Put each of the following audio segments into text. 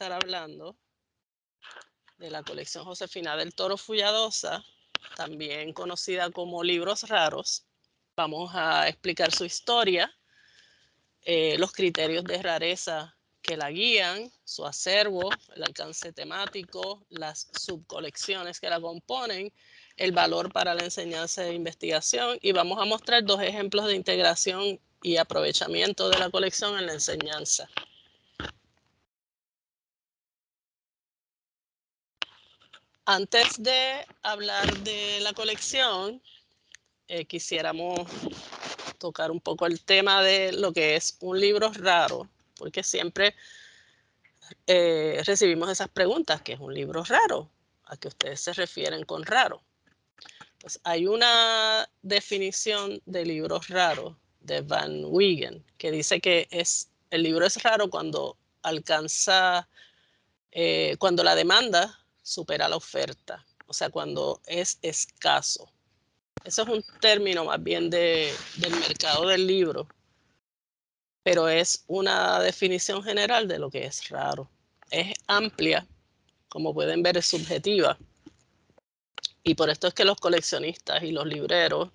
estar hablando de la colección Josefina del Toro Fulladosa, también conocida como Libros Raros. Vamos a explicar su historia, los criterios de rareza que la guían, su acervo, el alcance temático, las subcolecciones que la componen, el valor para la enseñanza e investigación, y vamos a mostrar 2 ejemplos de integración y aprovechamiento de la colección en la enseñanza. Antes de hablar de la colección, quisiéramos tocar un poco el tema de lo que es un libro raro, porque siempre recibimos esas preguntas: ¿qué es un libro raro? ¿A qué ustedes se refieren con raro? Pues hay una definición de libros raros de Van Wiegen que dice que el libro es raro cuando alcanza, cuando la demanda supera la oferta, o sea, cuando es escaso. Eso es un término más bien del mercado del libro, pero es una definición general de lo que es raro. Es amplia, como pueden ver, es subjetiva. Y por esto es que los coleccionistas y los libreros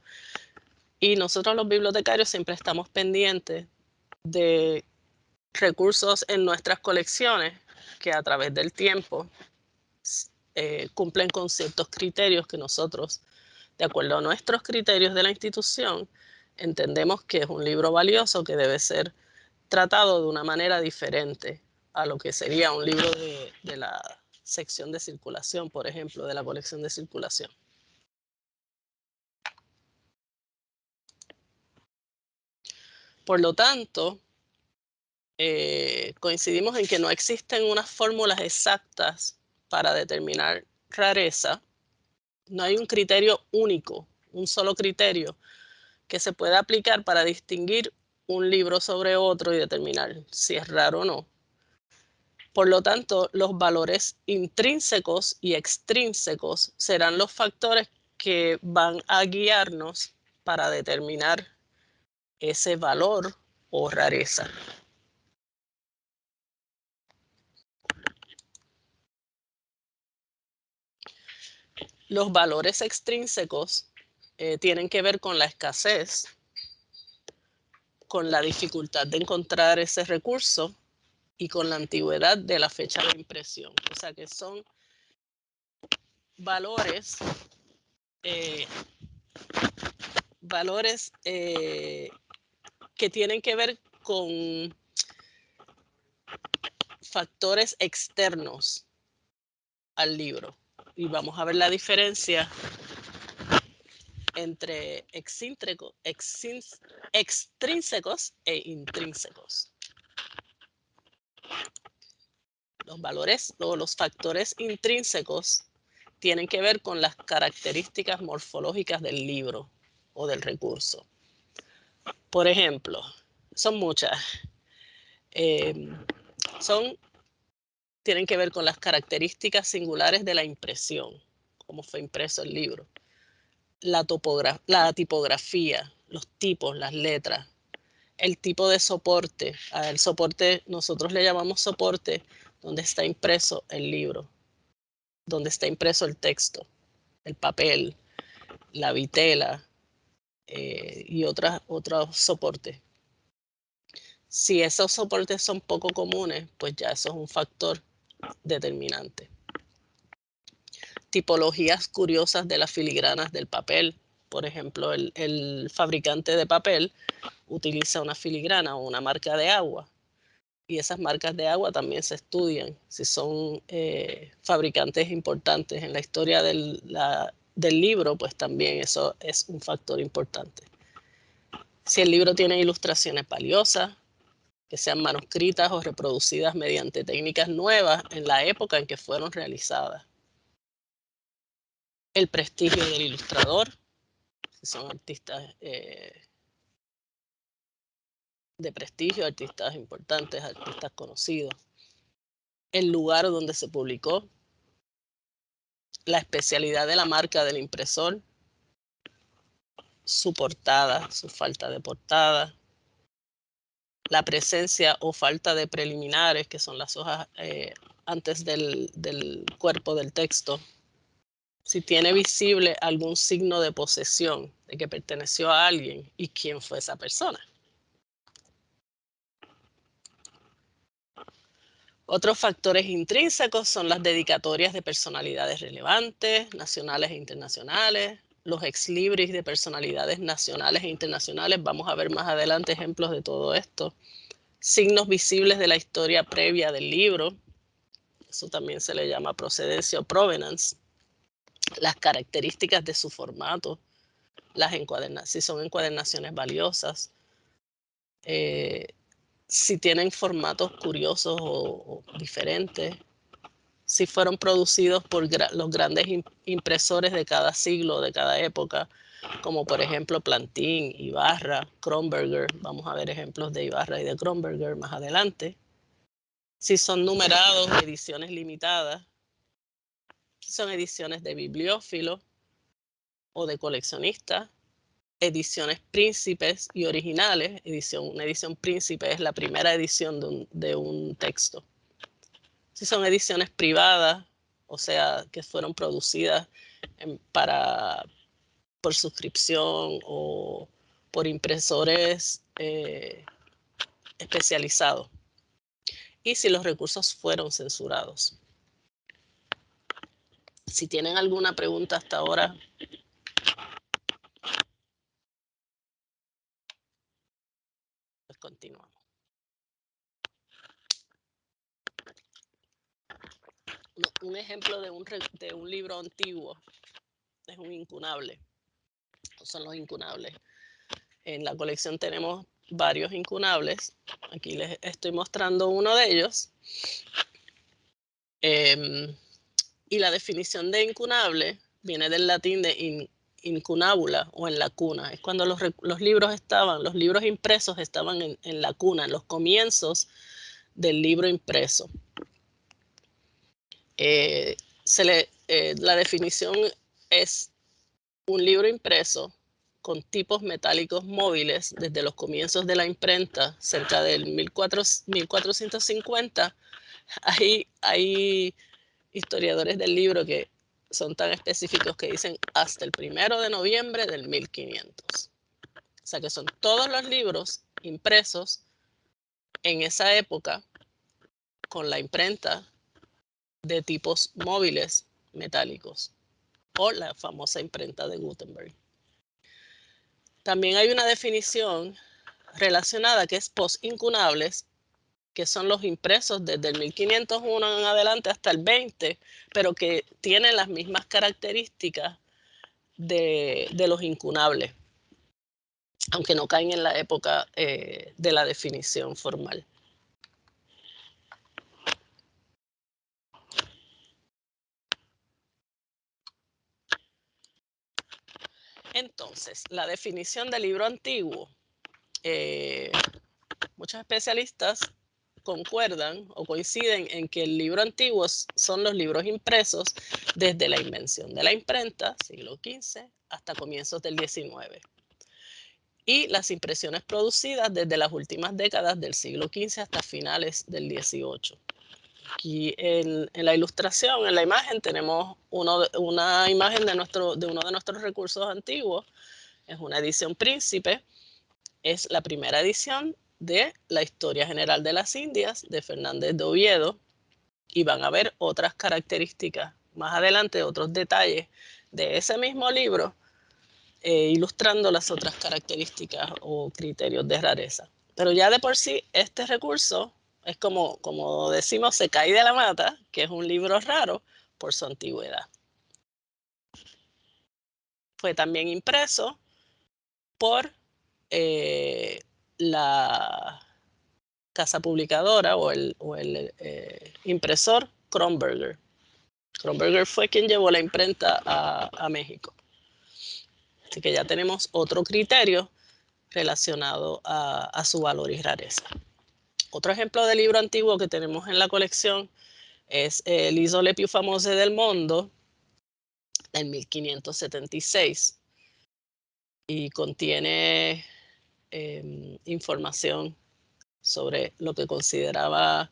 y nosotros los bibliotecarios siempre estamos pendientes de recursos en nuestras colecciones que a través del tiempo cumplen con ciertos criterios que nosotros, de acuerdo a nuestros criterios de la institución, entendemos que es un libro valioso que debe ser tratado de una manera diferente a lo que sería un libro de la sección de circulación, por ejemplo, de la colección de circulación. Por lo tanto, coincidimos en que no existen unas fórmulas exactas para determinar rareza. No hay un criterio único, un solo criterio que se pueda aplicar para distinguir un libro sobre otro y determinar si es raro o no. Por lo tanto, los valores intrínsecos y extrínsecos serán los factores que van a guiarnos para determinar ese valor o rareza. Los valores extrínsecos tienen que ver con la escasez, con la dificultad de encontrar ese recurso y con la antigüedad de la fecha de impresión. O sea que son valores, que tienen que ver con factores externos al libro. Y vamos a ver la diferencia entre extrínsecos e intrínsecos. Los valores o los factores intrínsecos tienen que ver con las características morfológicas del libro o del recurso. Por ejemplo, son muchas. Tienen que ver con las características singulares de la impresión, cómo fue impreso el libro, la tipografía, los tipos, las letras, el tipo de soporte. Al soporte nosotros le llamamos soporte donde está impreso el libro, donde está impreso el texto, el papel, la vitela y otros soportes. Si esos soportes son poco comunes, pues ya eso es un factor determinante. Tipologías curiosas de las filigranas del papel. Por ejemplo, el fabricante de papel utiliza una filigrana o una marca de agua. Y esas marcas de agua también se estudian. Si son fabricantes importantes en la historia del libro, pues también eso es un factor importante. Si el libro tiene ilustraciones valiosas, que sean manuscritas o reproducidas mediante técnicas nuevas en la época en que fueron realizadas. El prestigio del ilustrador, si son artistas de prestigio, artistas importantes, artistas conocidos. El lugar donde se publicó, la especialidad de la marca del impresor, su portada, su falta de portada, la presencia o falta de preliminares, que son las hojas antes del cuerpo del texto, si tiene visible algún signo de posesión, de que perteneció a alguien y quién fue esa persona. Otros factores intrínsecos son las dedicatorias de personalidades relevantes, nacionales e internacionales, los exlibris de personalidades nacionales e internacionales. Vamos a ver más adelante ejemplos de todo esto. Signos visibles de la historia previa del libro. Eso también se le llama procedencia o provenance. Las características de su formato, si son encuadernaciones valiosas, si tienen formatos curiosos o diferentes, si fueron producidos por los grandes impresores de cada siglo, de cada época, como por ejemplo Plantin, Ibarra, Kronberger. Vamos a ver ejemplos de Ibarra y de Kronberger más adelante. Si son numerados, ediciones limitadas, si son ediciones de bibliófilo o de coleccionista, ediciones príncipes y originales. Una edición príncipe es la primera edición de un texto. Si son ediciones privadas, o sea, que fueron producidas por suscripción o por impresores especializados. Y si los recursos fueron censurados. Si tienen alguna pregunta hasta ahora, pues continuamos. Un ejemplo de un libro antiguo es un incunable. Son los incunables. En la colección tenemos varios incunables. Aquí les estoy mostrando uno de ellos. Y la definición de incunable viene del latín de incunabula o en la cuna. Es cuando los libros impresos estaban en la cuna, en los comienzos del libro impreso. La definición es un libro impreso con tipos metálicos móviles desde los comienzos de la imprenta, cerca del 1450. Hay historiadores del libro que son tan específicos que dicen hasta el 1 de noviembre del 1500. O sea que son todos los libros impresos en esa época con la imprenta de tipos móviles metálicos o la famosa imprenta de Gutenberg. También hay una definición relacionada que es post-incunables, que son los impresos desde el 1501 en adelante hasta el 20, pero que tienen las mismas características de los incunables, aunque no caen en la época de la definición formal. Entonces, la definición del libro antiguo. Muchos especialistas concuerdan o coinciden en que el libro antiguo son los libros impresos desde la invención de la imprenta, siglo XV, hasta comienzos del XIX. Y las impresiones producidas desde las últimas décadas del siglo XV hasta finales del XVIII. Aquí en la ilustración, en la imagen, tenemos una imagen de uno de nuestros recursos antiguos. Es una edición príncipe. Es la primera edición de la Historia General de las Indias de Fernández de Oviedo, y van a ver otras características más adelante, otros detalles de ese mismo libro, ilustrando las otras características o criterios de rareza. Pero ya de por sí este recurso es como decimos, se cae de la mata, que es un libro raro por su antigüedad. Fue también impreso por la casa publicadora o el impresor Kronberger. Kronberger fue quien llevó la imprenta a México. Así que ya tenemos otro criterio relacionado a su valor y rareza. Otro ejemplo de libro antiguo que tenemos en la colección es l'Isole più famose del mondo, del 1576, y contiene información sobre lo que consideraba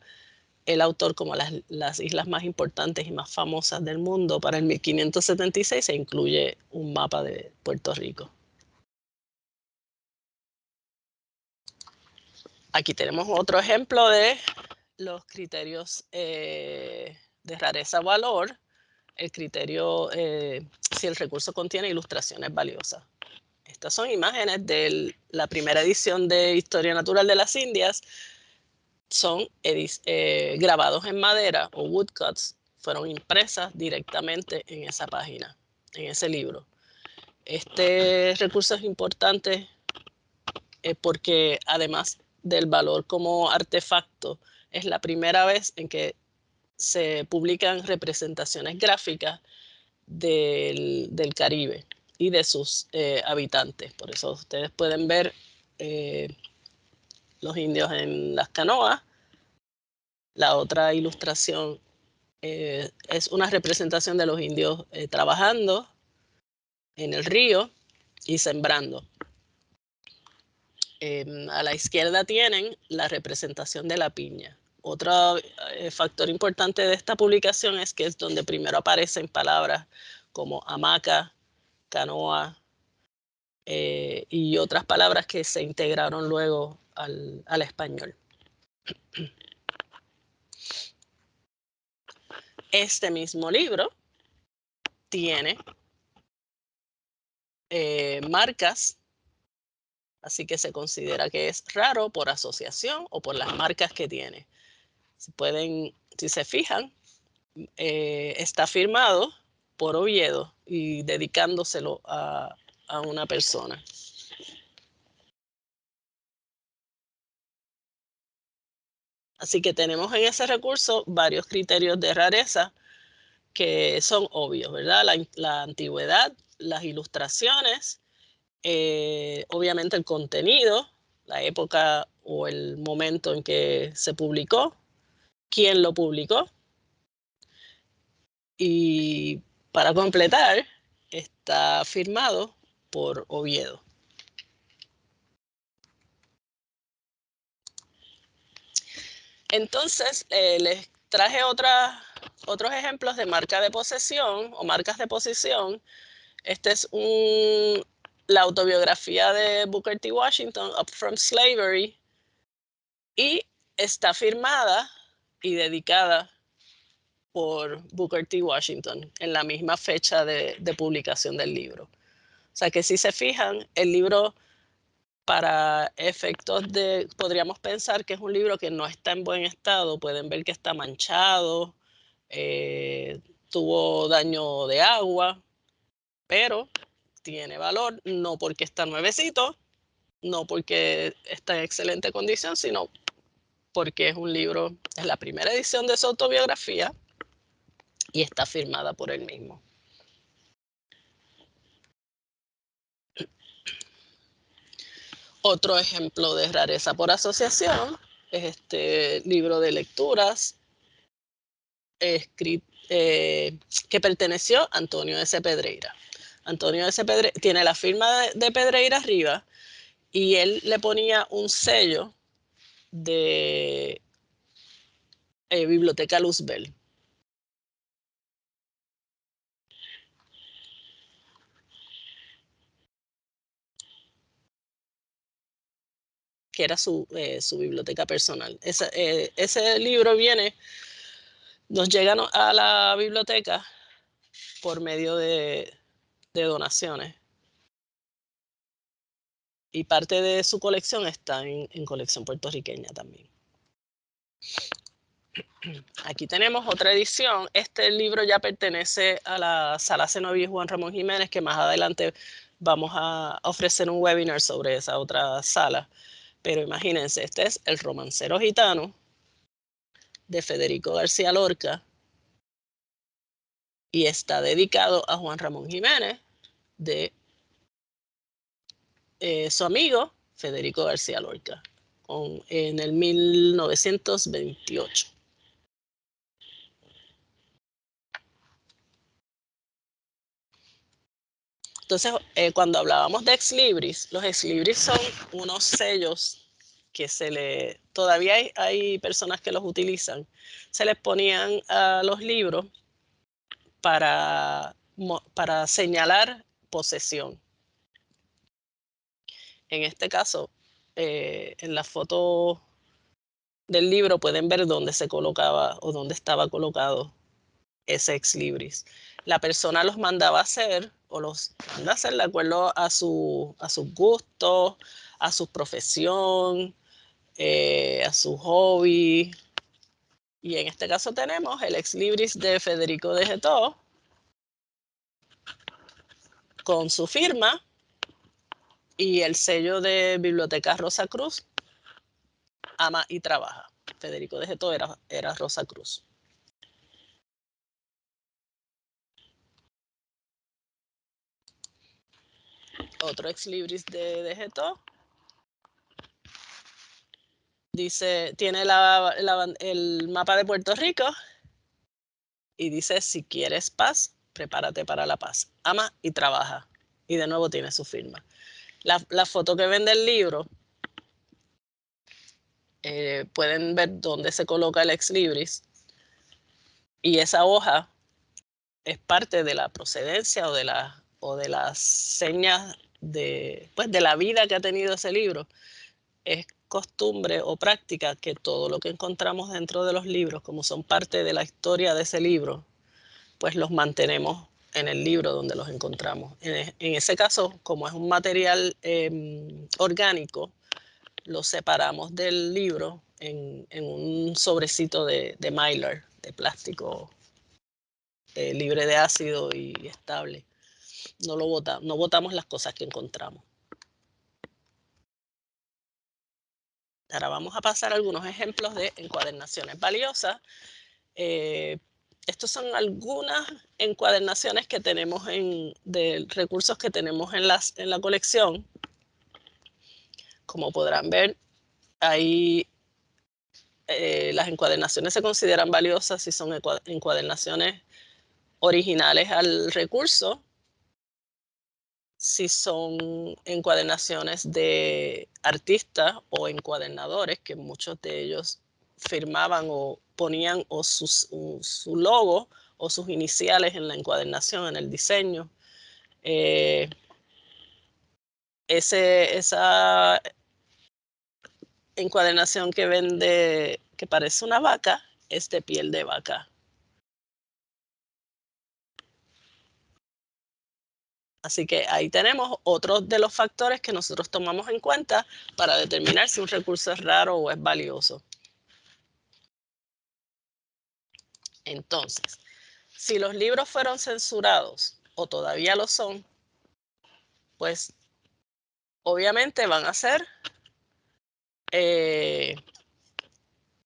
el autor como las islas más importantes y más famosas del mundo. Para el 1576 se incluye un mapa de Puerto Rico. Aquí tenemos otro ejemplo de los criterios de rareza o valor. El criterio si el recurso contiene ilustraciones valiosas. Estas son imágenes de la primera edición de Historia Natural de las Indias. Son grabados en madera o woodcuts, fueron impresas directamente en esa página, en ese libro. Este recurso es importante porque además del valor como artefacto, es la primera vez en que se publican representaciones gráficas del Caribe y de sus habitantes. Por eso ustedes pueden ver los indios en las canoas. La otra ilustración es una representación de los indios trabajando en el río y sembrando. A la izquierda tienen la representación de la piña. Otro factor importante de esta publicación es que es donde primero aparecen palabras como hamaca, canoa y otras palabras que se integraron luego al español. Este mismo libro tiene marcas, así que se considera que es raro por asociación o por las marcas que tiene. Si se fijan, está firmado por Oviedo y dedicándoselo a una persona. Así que tenemos en ese recurso varios criterios de rareza que son obvios, ¿verdad? La antigüedad, las ilustraciones, obviamente el contenido, la época o el momento en que se publicó, quién lo publicó. Y para completar, está firmado por Oviedo. Entonces, les traje otros ejemplos de marca de posesión o marcas de posesión. Este es la autobiografía de Booker T. Washington, Up From Slavery, y está firmada y dedicada por Booker T. Washington en la misma fecha de publicación del libro. O sea que si se fijan, el libro para efectos podríamos pensar que es un libro que no está en buen estado. Pueden ver que está manchado, tuvo daño de agua, pero tiene valor no porque está nuevecito, no porque está en excelente condición, sino porque es un libro, es la primera edición de su autobiografía y está firmada por él mismo. Otro ejemplo de rareza por asociación es este libro de lecturas que perteneció a Antonio S. Pedreira. Antonio S. Pedreira tiene la firma de Pedreira arriba y él le ponía un sello de Biblioteca Luzbel. Que era su biblioteca personal. Ese libro nos llega a la biblioteca por medio de donaciones. Y parte de su colección está en colección puertorriqueña también. Aquí tenemos otra edición. Este libro ya pertenece a la Sala Zenobia Juan Ramón Jiménez, que más adelante vamos a ofrecer un webinar sobre esa otra sala. Pero imagínense, este es El Romancero Gitano de Federico García Lorca y está dedicado a Juan Ramón Jiménez de su amigo Federico García Lorca en el 1928. Entonces, cuando hablábamos de ex libris, los ex libris son unos sellos que todavía hay personas que los utilizan, se les ponían a los libros para señalar posesión. En este caso, en la foto del libro pueden ver dónde se colocaba o dónde estaba colocado ese ex libris. La persona los mandaba a hacer o los manda a hacer de acuerdo a sus gustos, a su profesión, a su hobby. Y en este caso tenemos el ex libris de Federico de Getó con su firma y el sello de Biblioteca Rosa Cruz, ama y trabaja. Federico de Getó era Rosa Cruz. Otro ex libris de Getó. Dice, tiene el mapa de Puerto Rico y dice, si quieres paz, prepárate para la paz. Ama y trabaja. Y de nuevo tiene su firma. La foto que ven del libro, pueden ver dónde se coloca el ex libris. Y esa hoja es parte de la procedencia o de las señas pues, de la vida que ha tenido ese libro. Es costumbre o práctica que todo lo que encontramos dentro de los libros, como son parte de la historia de ese libro, pues los mantenemos en el libro donde los encontramos. En ese caso, como es un material orgánico, lo separamos del libro en un sobrecito de Mylar, de plástico libre de ácido y estable. No botamos las cosas que encontramos. Ahora vamos a pasar a algunos ejemplos de encuadernaciones valiosas. Estos son algunas encuadernaciones que tenemos de recursos que tenemos en la colección. Como podrán ver, ahí las encuadernaciones se consideran valiosas si son encuadernaciones originales al recurso, si son encuadernaciones de artistas o encuadernadores, que muchos de ellos firmaban o ponían su logo o sus iniciales en la encuadernación, en el diseño. Esa encuadernación que vende, que parece una vaca, es de piel de vaca. Así que ahí tenemos otros de los factores que nosotros tomamos en cuenta para determinar si un recurso es raro o es valioso. Entonces, si los libros fueron censurados o todavía lo son, pues obviamente van a ser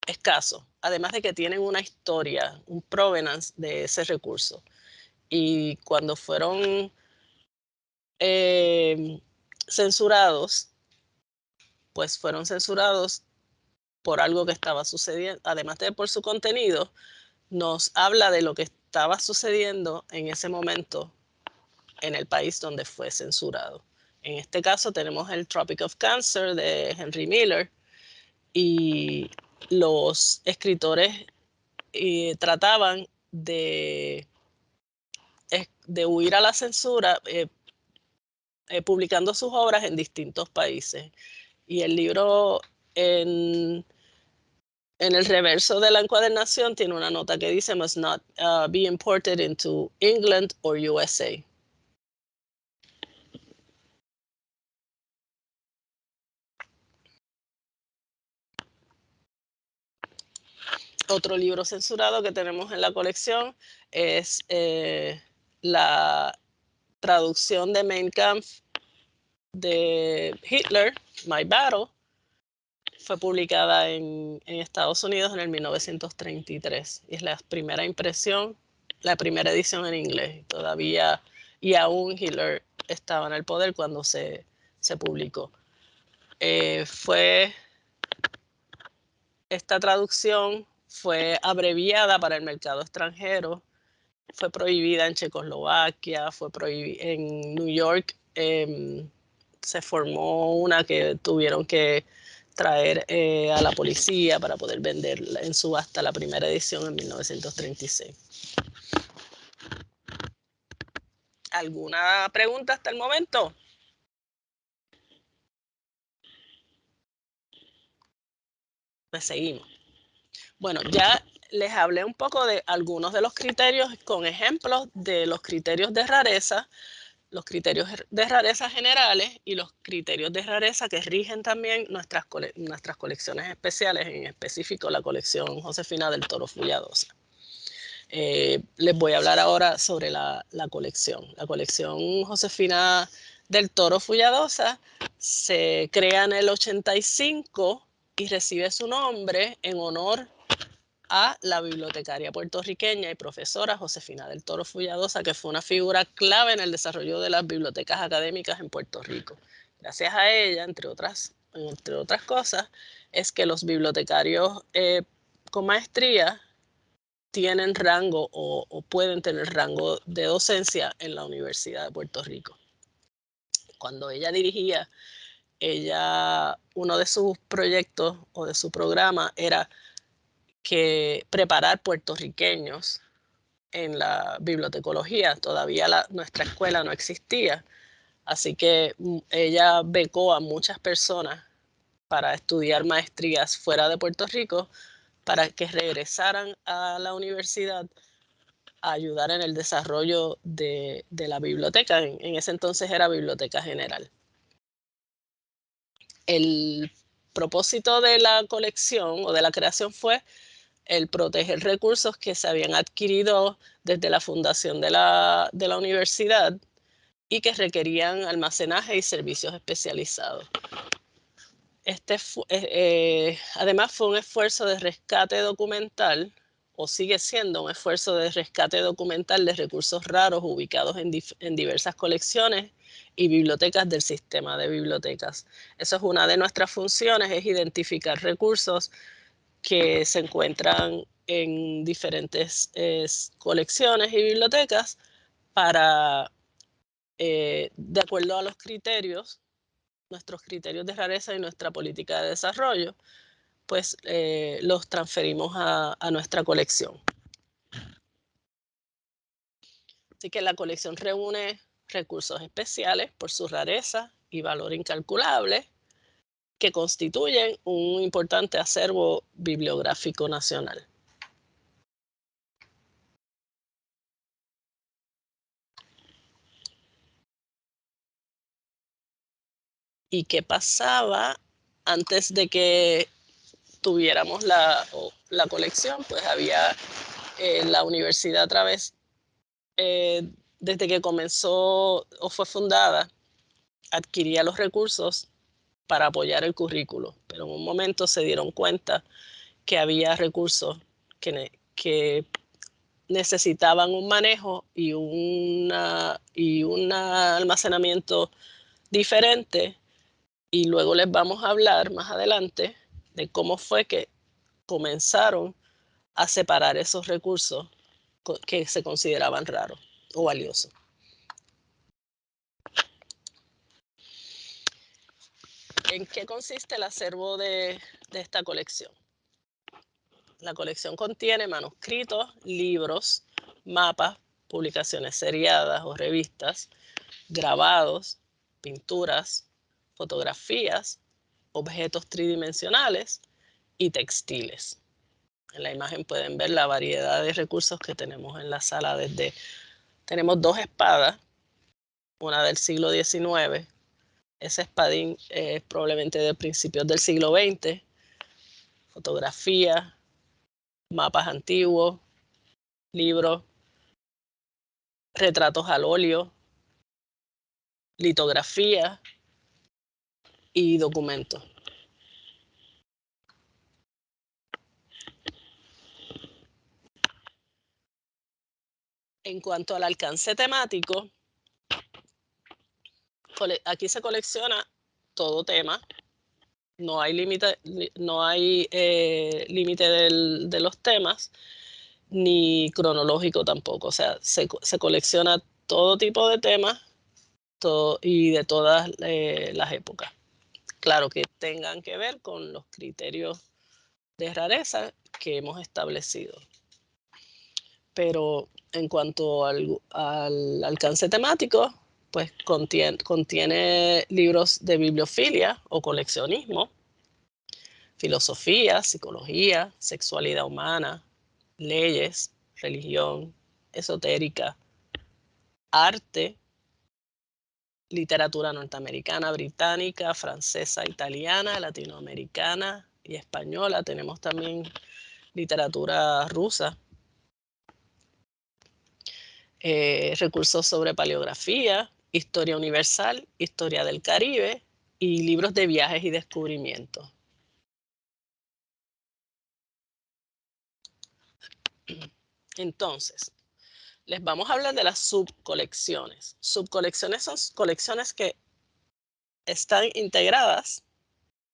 escasos, además de que tienen una historia, un provenance de ese recurso. Y cuando fueron censurados, pues fueron censurados por algo que estaba sucediendo, además de por su contenido, nos habla de lo que estaba sucediendo en ese momento en el país donde fue censurado. En este caso tenemos el Tropic of Cancer de Henry Miller y los escritores trataban de huir a la censura publicando sus obras en distintos países. Y el libro en el reverso de la encuadernación tiene una nota que dice must not be imported into England or USA. Otro libro censurado que tenemos en la colección es la traducción de Mein Kampf de Hitler, My Battle. Fue publicada en Estados Unidos en el 1933 y es la primera impresión, la primera edición en inglés. Todavía y aún Hitler estaba en el poder cuando se publicó. Esta traducción fue abreviada para el mercado extranjero, fue prohibida en Checoslovaquia, fue prohibida en New York. Se formó una que tuvieron que traer a la policía para poder vender en subasta la primera edición en 1936. ¿Alguna pregunta hasta el momento? Pues seguimos. Bueno, ya les hablé un poco de algunos de los criterios con ejemplos de los criterios de rareza, los criterios de rareza generales y los criterios de rareza que rigen también nuestras colecciones especiales, en específico la colección Josefina del Toro Fulladosa. Les voy a hablar ahora sobre la colección. La colección Josefina del Toro Fulladosa se crea en el 85 y recibe su nombre en honor a la bibliotecaria puertorriqueña y profesora Josefina del Toro Fulladosa, que fue una figura clave en el desarrollo de las bibliotecas académicas en Puerto Rico. Gracias a ella, entre otras cosas, es que los bibliotecarios con maestría tienen rango o pueden tener rango de docencia en la Universidad de Puerto Rico. Cuando ella dirigía, uno de sus proyectos o de su programa era que preparar puertorriqueños en la bibliotecología. Todavía nuestra escuela no existía, así que ella becó a muchas personas para estudiar maestrías fuera de Puerto Rico para que regresaran a la universidad a ayudar en el desarrollo de la biblioteca. En ese entonces era Biblioteca General. El propósito de la colección o de la creación fue el proteger recursos que se habían adquirido desde la fundación de la universidad y que requerían almacenaje y servicios especializados. Además fue un esfuerzo de rescate documental, o sigue siendo un esfuerzo de rescate documental de recursos raros ubicados en diversas colecciones y bibliotecas del sistema de bibliotecas. Eso es una de nuestras funciones, es identificar recursos que se encuentran en diferentes colecciones y bibliotecas para, de acuerdo a los criterios, nuestros criterios de rareza y nuestra política de desarrollo, pues los transferimos a nuestra colección. Así que la colección reúne recursos especiales por su rareza y valor incalculable que constituyen un importante acervo bibliográfico nacional. ¿Y qué pasaba antes de que tuviéramos la colección? Pues había la universidad a través, desde que comenzó o fue fundada, adquiría los recursos para apoyar el currículo, pero en un momento se dieron cuenta que había recursos que necesitaban un manejo y un almacenamiento diferente, y luego les vamos a hablar más adelante de cómo fue que comenzaron a separar esos recursos que se consideraban raros o valiosos. ¿En qué consiste el acervo de esta colección? La colección contiene manuscritos, libros, mapas, publicaciones seriadas o revistas, grabados, pinturas, fotografías, objetos tridimensionales y textiles. En la imagen pueden ver la variedad de recursos que tenemos en la sala. Tenemos 2 espadas, una del siglo XIX, ese espadín es probablemente de principios del siglo XX, fotografías, mapas antiguos, libros, retratos al óleo, litografías y documentos. En cuanto al alcance temático, aquí se colecciona todo tema. No hay límite de los temas, ni cronológico tampoco. O sea, se colecciona todo tipo de temas y de todas las épocas. claro, que tengan que ver con los criterios de rareza que hemos establecido. Pero en cuanto al alcance temático, pues contiene libros de bibliofilia o coleccionismo, filosofía, psicología, sexualidad humana, leyes, religión, esotérica, arte, literatura norteamericana, británica, francesa, italiana, latinoamericana y española. Tenemos también literatura rusa. Recursos sobre paleografía, historia universal, historia del Caribe y libros de viajes y descubrimientos. Entonces, les vamos a hablar de las subcolecciones. Subcolecciones son colecciones que están integradas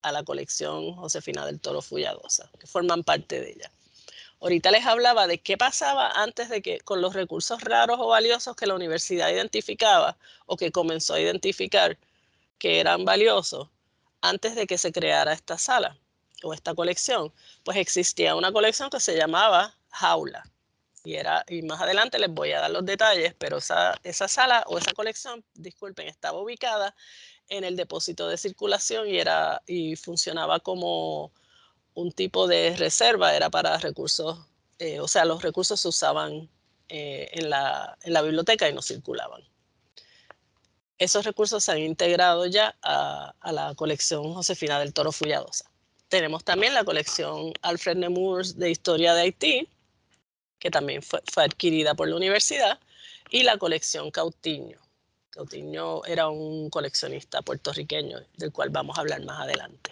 a la colección Josefina del Toro Fulladosa, que forman parte de ella. Ahorita les hablaba de qué pasaba antes de que con los recursos raros o valiosos que la universidad identificaba o que comenzó a identificar que eran valiosos antes de que se creara esta sala o esta colección. Pues existía una colección que se llamaba Jaula. Y más adelante les voy a dar los detalles, pero esa sala o esa colección, disculpen, estaba ubicada en el depósito de circulación y funcionaba como un tipo de reserva, era para recursos, o sea, los recursos se usaban en la biblioteca y no circulaban. Esos recursos se han integrado ya a la colección Josefina del Toro Fulladosa. Tenemos también la colección Alfred Nemours de Historia de Haití, que también fue adquirida por la universidad, y la colección Cautiño. Cautiño era un coleccionista puertorriqueño, del cual vamos a hablar más adelante.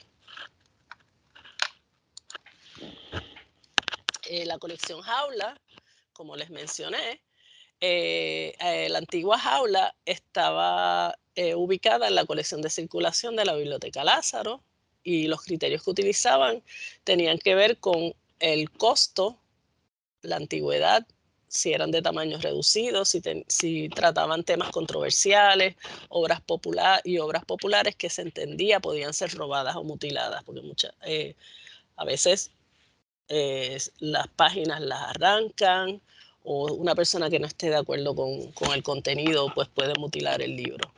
La colección Jaula, como les mencioné, la antigua Jaula estaba ubicada en la colección de circulación de la Biblioteca Lázaro, y los criterios que utilizaban tenían que ver con el costo, la antigüedad, si eran de tamaños reducidos, si trataban temas controversiales, obras populares que se entendía podían ser robadas o mutiladas, porque a veces las páginas las arrancan, o una persona que no esté de acuerdo con el contenido pues puede mutilar el libro.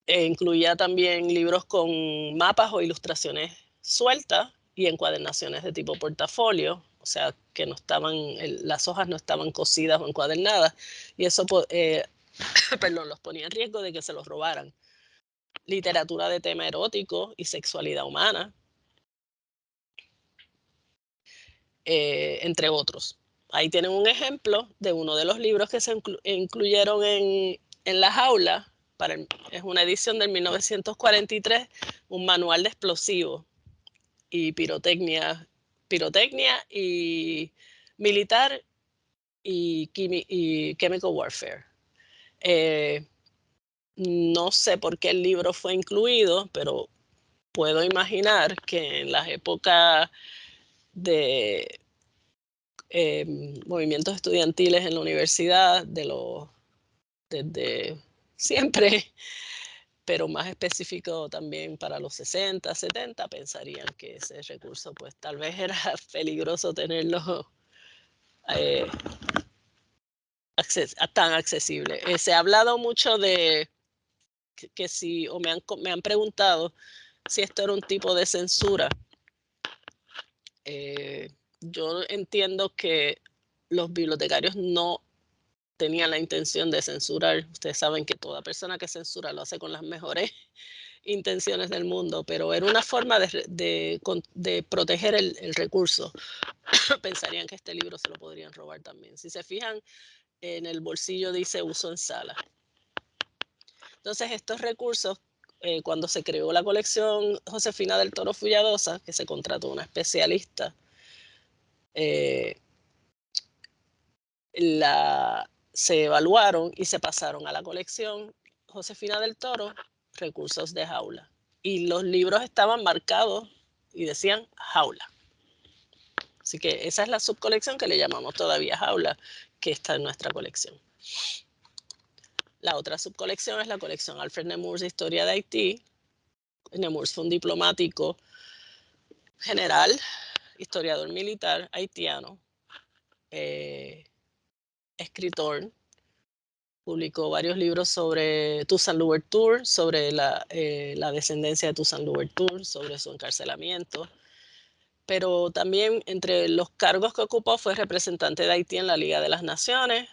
Incluía también libros con mapas o ilustraciones sueltas y encuadernaciones de tipo portafolio, o sea que las hojas no estaban cosidas o encuadernadas, y eso perdón, los ponía en riesgo de que se los robaran. Literatura de tema erótico y sexualidad humana, entre otros. Ahí tienen un ejemplo de uno de los libros que se incluyeron en la jaula. Es una edición del 1943, un manual de explosivos y pirotecnia y militar y chemical warfare. No sé por qué el libro fue incluido, pero puedo imaginar que en las épocas de movimientos estudiantiles en la universidad, desde siempre, pero más específico también para los 60, 70, pensarían que ese recurso pues tal vez era peligroso tenerlo tan accesible. Se ha hablado mucho de que si, o me han preguntado si esto era un tipo de censura. Yo entiendo que los bibliotecarios no tenían la intención de censurar. Ustedes saben que toda persona que censura lo hace con las mejores intenciones del mundo, pero era una forma de proteger el recurso. Pensarían que este libro se lo podrían robar también. Si se fijan, en el bolsillo dice uso en sala. Entonces, estos recursos, cuando se creó la colección Josefina del Toro Fulladosa, que se contrató una especialista, se evaluaron y se pasaron a la colección Josefina del Toro, recursos de jaula. Y los libros estaban marcados y decían jaula. Así que esa es la subcolección que le llamamos todavía jaula, que está en nuestra colección. La otra subcolección es la colección Alfred Nemours de Historia de Haití, Nemours fue un diplomático general, historiador militar haitiano, escritor. Publicó varios libros sobre Toussaint Louverture, sobre la descendencia de Toussaint Louverture, sobre su encarcelamiento. Pero también entre los cargos que ocupó fue representante de Haití en la Liga de las Naciones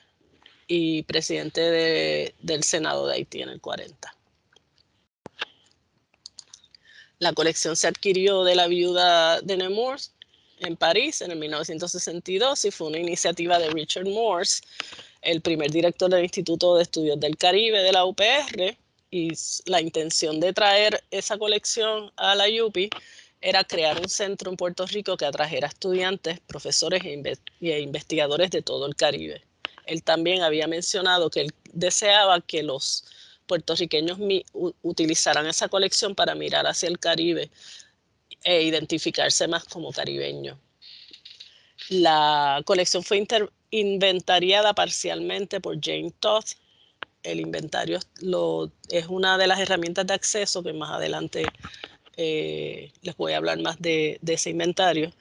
y presidente del Senado de Haití en el 40. La colección se adquirió de la viuda de Nemours en París en el 1962 y fue una iniciativa de Richard Morse, el primer director del Instituto de Estudios del Caribe de la UPR, y la intención de traer esa colección a la UPI era crear un centro en Puerto Rico que atrajera estudiantes, profesores e investigadores de todo el Caribe. Él también había mencionado que él deseaba que los puertorriqueños utilizaran esa colección para mirar hacia el Caribe e identificarse más como caribeños. La colección fue inventariada parcialmente por Jane Todd. El inventario es una de las herramientas de acceso que más adelante les voy a hablar más de ese inventario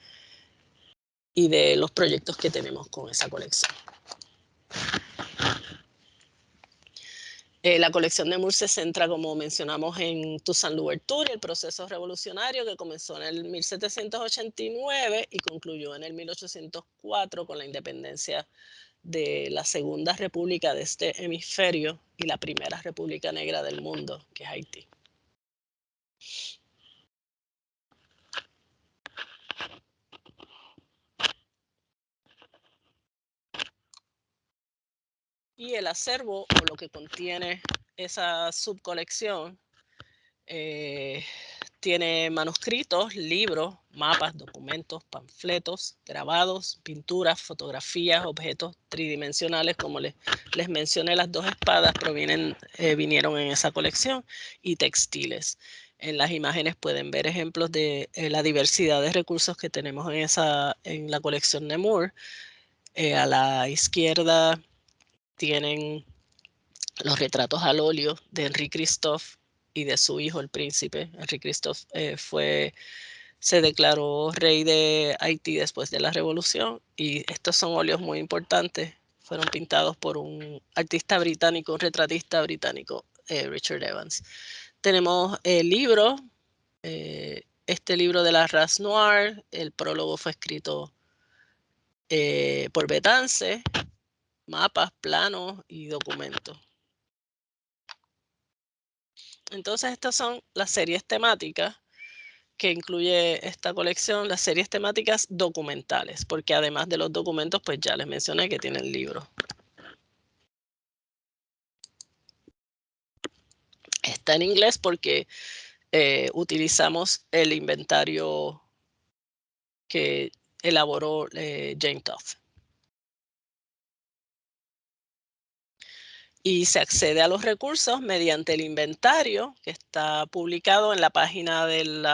y de los proyectos que tenemos con esa colección. La colección de Nemours se centra, como mencionamos, en Toussaint Louverture, el proceso revolucionario que comenzó en el 1789 y concluyó en el 1804 con la independencia de la segunda república de este hemisferio y la primera república negra del mundo, que es Haití. Y el acervo, o lo que contiene esa subcolección, tiene manuscritos, libros, mapas, documentos, panfletos, grabados, pinturas, fotografías, objetos tridimensionales, como les mencioné, las dos espadas vinieron en esa colección, y textiles. En las imágenes pueden ver ejemplos de la diversidad de recursos que tenemos en la colección Nemours. A la izquierda tienen los retratos al óleo de Henri Christophe y de su hijo, el príncipe. Henri Christophe se declaró rey de Haití después de la revolución, y estos son óleos muy importantes. Fueron pintados por un artista británico, un retratista británico, Richard Evans. Tenemos el libro, este libro de la Race Noire. El prólogo fue escrito por Betance, mapas, planos y documentos. Entonces estas son las series temáticas que incluye esta colección, las series temáticas documentales, porque además de los documentos, pues ya les mencioné que tienen libros. Está en inglés porque utilizamos el inventario que elaboró Jane Todd. Y se accede a los recursos mediante el inventario que está publicado en la página del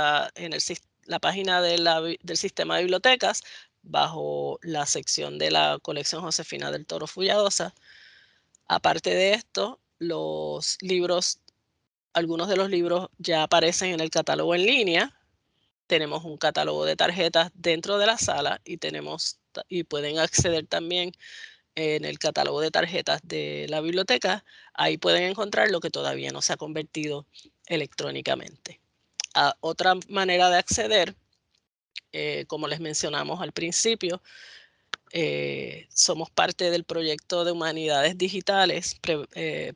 sistema de bibliotecas, bajo la sección de la colección Josefina del Toro Fulladosa. Aparte de esto, los libros, algunos de los libros ya aparecen en el catálogo en línea. Tenemos un catálogo de tarjetas dentro de la sala y pueden acceder también en el catálogo de tarjetas de la biblioteca. Ahí pueden encontrar lo que todavía no se ha convertido electrónicamente. Otra manera de acceder, como les mencionamos al principio, somos parte del proyecto de Humanidades Digitales,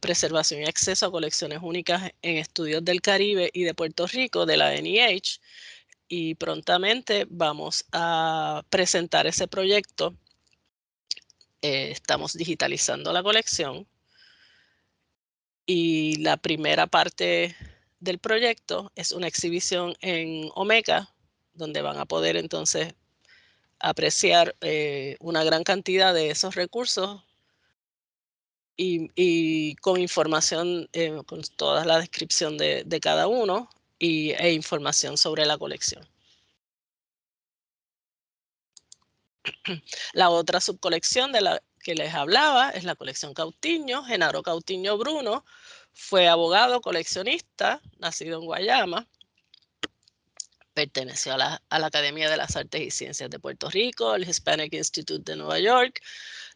Preservación y Acceso a Colecciones Únicas en Estudios del Caribe y de Puerto Rico, de la NEH, y prontamente vamos a presentar ese proyecto. Estamos digitalizando la colección y la primera parte del proyecto es una exhibición en Omeka, donde van a poder entonces apreciar una gran cantidad de esos recursos y con información, con toda la descripción de cada uno e información sobre la colección. La otra subcolección de la que les hablaba es la colección Cautiño. Genaro Cautiño Bruno fue abogado coleccionista, nacido en Guayama. Perteneció a la Academia de las Artes y Ciencias de Puerto Rico, el Hispanic Institute de Nueva York,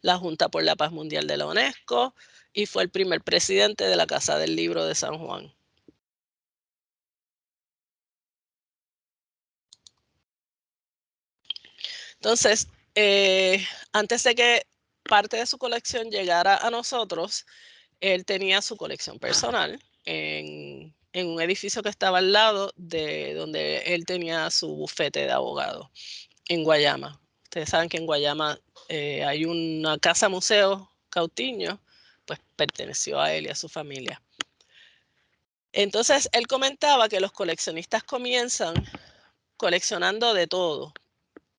la Junta por la Paz Mundial de la UNESCO y fue el primer presidente de la Casa del Libro de San Juan. Entonces, antes de que parte de su colección llegara a nosotros, él tenía su colección personal en un edificio que estaba al lado de donde él tenía su bufete de abogado, en Guayama. Ustedes saben que en Guayama hay una casa museo Cautiño, pues perteneció a él y a su familia. Entonces, él comentaba que los coleccionistas comienzan coleccionando de todo,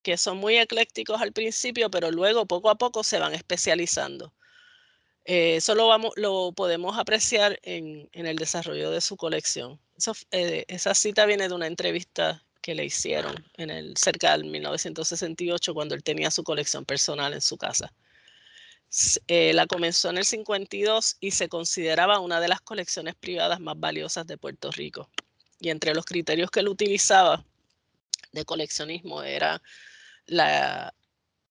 que son muy eclécticos al principio, pero luego poco a poco se van especializando. Eso lo podemos apreciar en el desarrollo de su colección. Esa cita viene de una entrevista que le hicieron cerca del 1968, cuando él tenía su colección personal en su casa. La comenzó en el 52 y se consideraba una de las colecciones privadas más valiosas de Puerto Rico. Y entre los criterios que él utilizaba de coleccionismo era la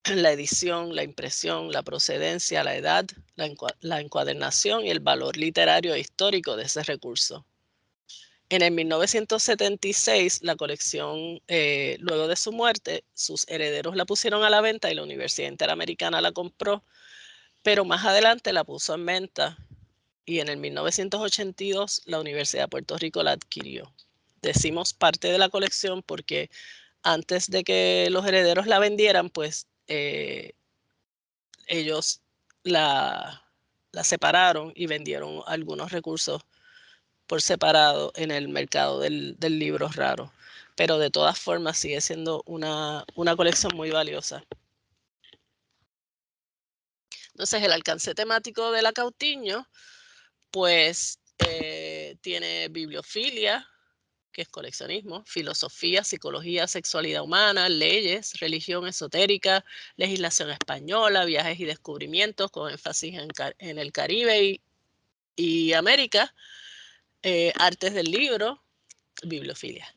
edición, la impresión, la procedencia, la edad, la encuadernación y el valor literario e histórico de ese recurso. En el 1976, la colección, luego de su muerte, sus herederos la pusieron a la venta y la Universidad Interamericana la compró, pero más adelante la puso en venta y en el 1982 la Universidad de Puerto Rico la adquirió. Decimos parte de la colección porque antes de que los herederos la vendieran, pues ellos la separaron y vendieron algunos recursos por separado en el mercado del libro raro. Pero de todas formas sigue siendo una colección muy valiosa. Entonces el alcance temático de la Cautiño, pues tiene bibliofilia, que es coleccionismo, filosofía, psicología, sexualidad humana, leyes, religión esotérica, legislación española, viajes y descubrimientos con énfasis en el Caribe y América, artes del libro, bibliofilia.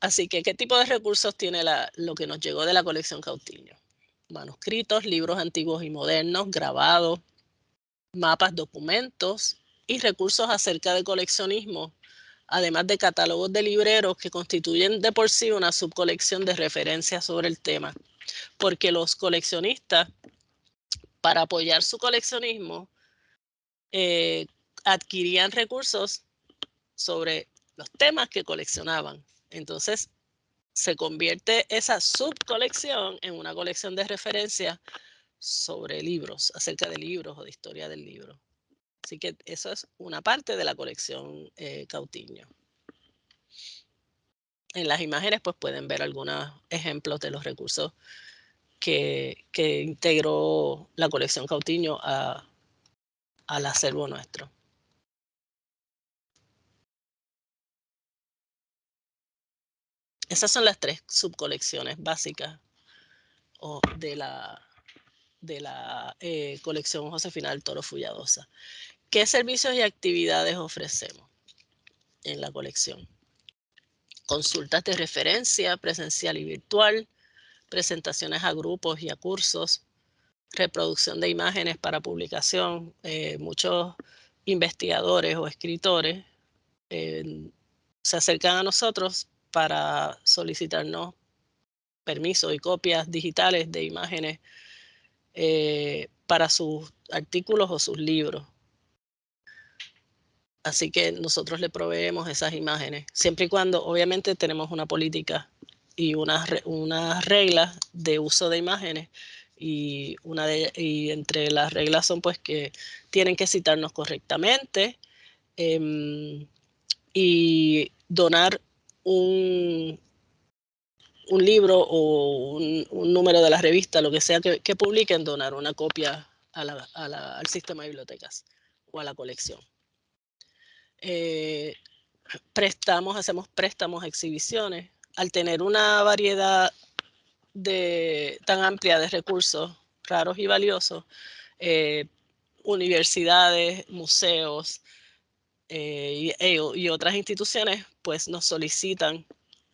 Así que, ¿qué tipo de recursos tiene lo que nos llegó de la colección Cautiño? Manuscritos, libros antiguos y modernos, grabados, mapas, documentos y recursos acerca de coleccionismo, además de catálogos de libreros que constituyen de por sí una subcolección de referencias sobre el tema, porque los coleccionistas, para apoyar su coleccionismo, adquirían recursos sobre los temas que coleccionaban. Entonces, se convierte esa subcolección en una colección de referencias sobre libros, acerca de libros o de historia del libro. Así que eso es una parte de la colección Cautiño. En las imágenes pues pueden ver algunos ejemplos de los recursos que integró la colección Cautiño al acervo nuestro. Esas son las 3 subcolecciones básicas de la colección Josefina del Toro Fulladosa. ¿Qué servicios y actividades ofrecemos en la colección? Consultas de referencia presencial y virtual, presentaciones a grupos y a cursos, reproducción de imágenes para publicación. Muchos investigadores o escritores se acercan a nosotros para solicitarnos permisos y copias digitales de imágenes para sus artículos o sus libros. Así que nosotros le proveemos esas imágenes, siempre y cuando obviamente tenemos una política y unas reglas de uso de imágenes, y entre las reglas son pues que tienen que citarnos correctamente y donar un libro o un número de la revista, lo que sea que publiquen, donar una copia al sistema de bibliotecas o a la colección. Hacemos préstamos, exhibiciones. Al tener una variedad tan amplia de recursos raros y valiosos, universidades, museos y otras instituciones pues nos solicitan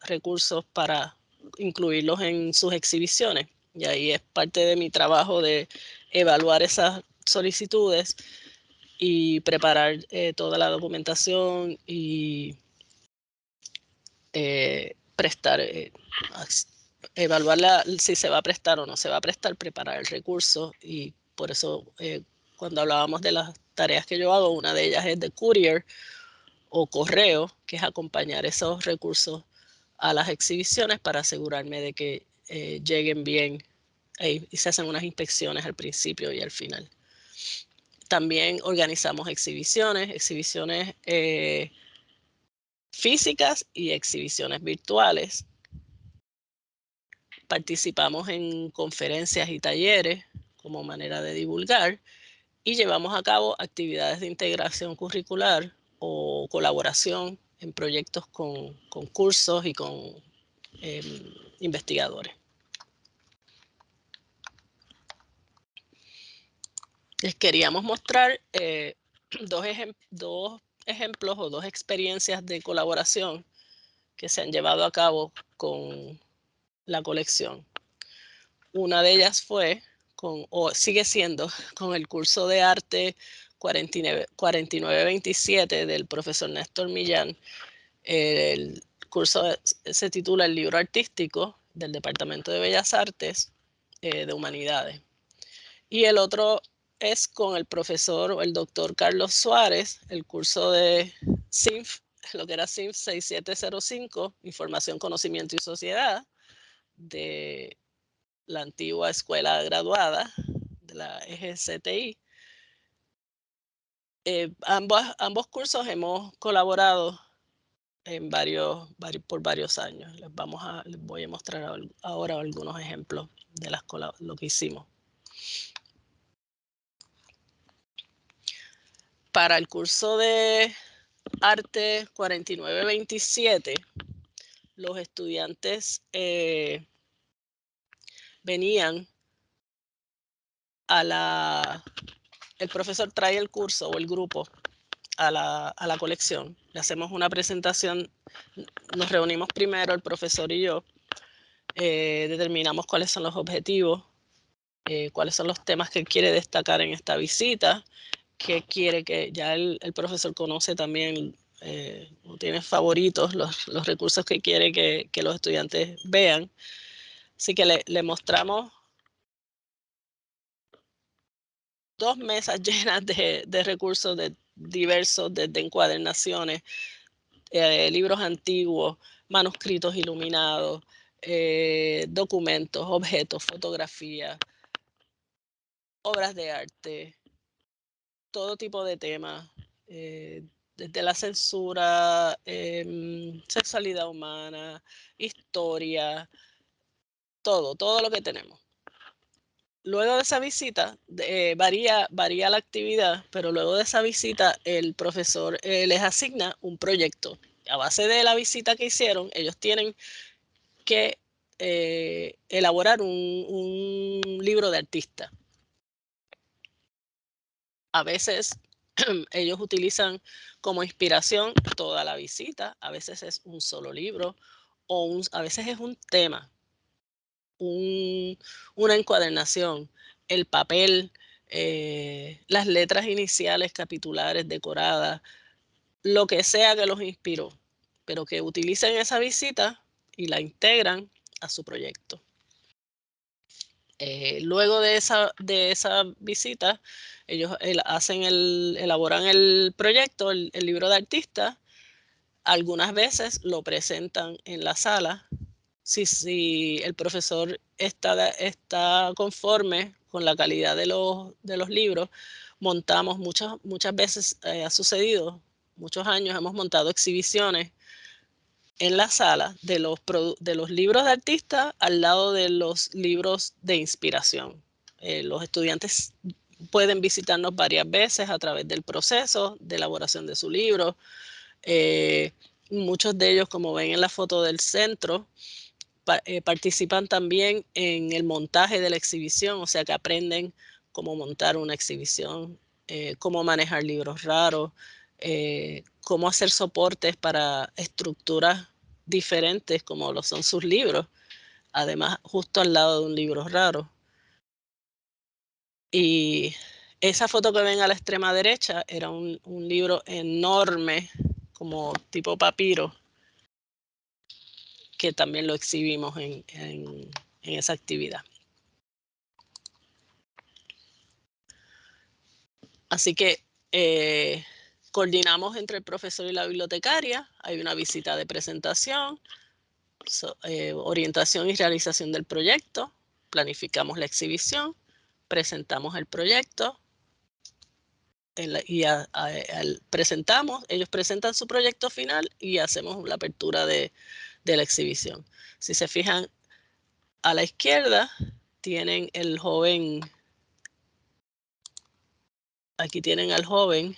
recursos para incluirlos en sus exhibiciones. Y ahí es parte de mi trabajo de evaluar esas solicitudes y preparar toda la documentación y prestar, evaluar si se va a prestar o no se va a prestar, preparar el recurso. Y por eso cuando hablábamos de las tareas que yo hago, una de ellas es de courier o correo, que es acompañar esos recursos a las exhibiciones para asegurarme de que lleguen bien y se hacen unas inspecciones al principio y al final. También organizamos exhibiciones físicas y exhibiciones virtuales. Participamos en conferencias y talleres como manera de divulgar y llevamos a cabo actividades de integración curricular o colaboración en proyectos con cursos y con investigadores. Les queríamos mostrar dos ejemplos o dos experiencias de colaboración que se han llevado a cabo con la colección. Una de ellas fue o sigue siendo con el curso de arte 4927 del profesor Néstor Millán. El curso se titula El libro artístico del Departamento de Bellas Artes de Humanidades. Y el otro es con el profesor o el doctor Carlos Suárez, el curso de CINF, lo que era CINF 6705, Información, Conocimiento y Sociedad, de la antigua escuela graduada de la EGCTI. Ambos cursos hemos colaborado por varios años. Les voy a mostrar ahora algunos ejemplos de lo que hicimos. Para el curso de arte 4927, los estudiantes venían el profesor trae el curso o el grupo a la colección. Le hacemos una presentación, nos reunimos primero el profesor y yo, determinamos cuáles son los objetivos, cuáles son los temas que quiere destacar en esta visita, que quiere que ya el profesor conoce también, tiene favoritos, los recursos que quiere que los estudiantes vean. Así que le mostramos 2 mesas llenas de recursos diversos, desde encuadernaciones, libros antiguos, manuscritos iluminados, documentos, objetos, fotografías, obras de arte, todo tipo de temas, desde la censura, sexualidad humana, historia, todo lo que tenemos. Luego de esa visita, varía la actividad, pero luego de esa visita el profesor les asigna un proyecto. A base de la visita que hicieron, ellos tienen que elaborar un libro de artista. A veces ellos utilizan como inspiración toda la visita, a veces es un solo libro o a veces es un tema, una encuadernación, el papel, las letras iniciales capitulares decoradas, lo que sea que los inspiró, pero que utilicen esa visita y la integran a su proyecto. Luego de esa visita, ellos elaboran el proyecto, el libro de artista. Algunas veces lo presentan en la sala. Si el profesor está conforme con la calidad de los libros, montamos muchas veces, ha sucedido, muchos años hemos montado exhibiciones en la sala de los libros de artista al lado de los libros de inspiración. Los estudiantes pueden visitarnos varias veces a través del proceso de elaboración de su libro. Muchos de ellos, como ven en la foto del centro, participan también en el montaje de la exhibición, o sea que aprenden cómo montar una exhibición cómo manejar libros raros, cómo hacer soportes para estructuras diferentes como lo son sus libros, además justo al lado de un libro raro. Y esa foto que ven a la extrema derecha era un libro enorme, como tipo papiro, que también lo exhibimos en esa actividad. Así que coordinamos entre el profesor y la bibliotecaria, hay una visita de presentación, orientación y realización del proyecto, planificamos la exhibición, presentamos el proyecto, presentamos, ellos presentan su proyecto final y hacemos la apertura de la exhibición. Si se fijan, a la izquierda tienen el joven, aquí tienen al joven,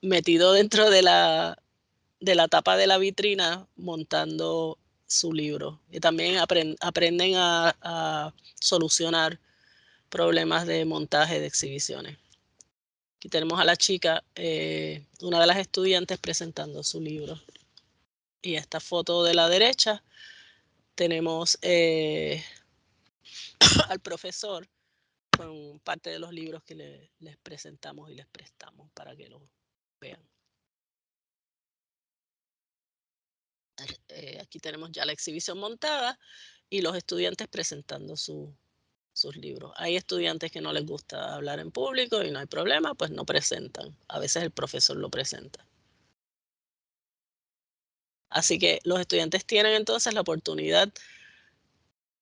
metido dentro de la tapa de la vitrina montando su libro. Y también aprenden a solucionar problemas de montaje de exhibiciones. Aquí tenemos a la chica, una de las estudiantes presentando su libro. Y esta foto de la derecha tenemos al profesor con parte de los libros que les presentamos y les prestamos para que lo vean. Aquí tenemos ya la exhibición montada y los estudiantes presentando sus libros. Hay estudiantes que no les gusta hablar en público y no hay problema, pues no presentan. A veces el profesor lo presenta. Así que los estudiantes tienen entonces la oportunidad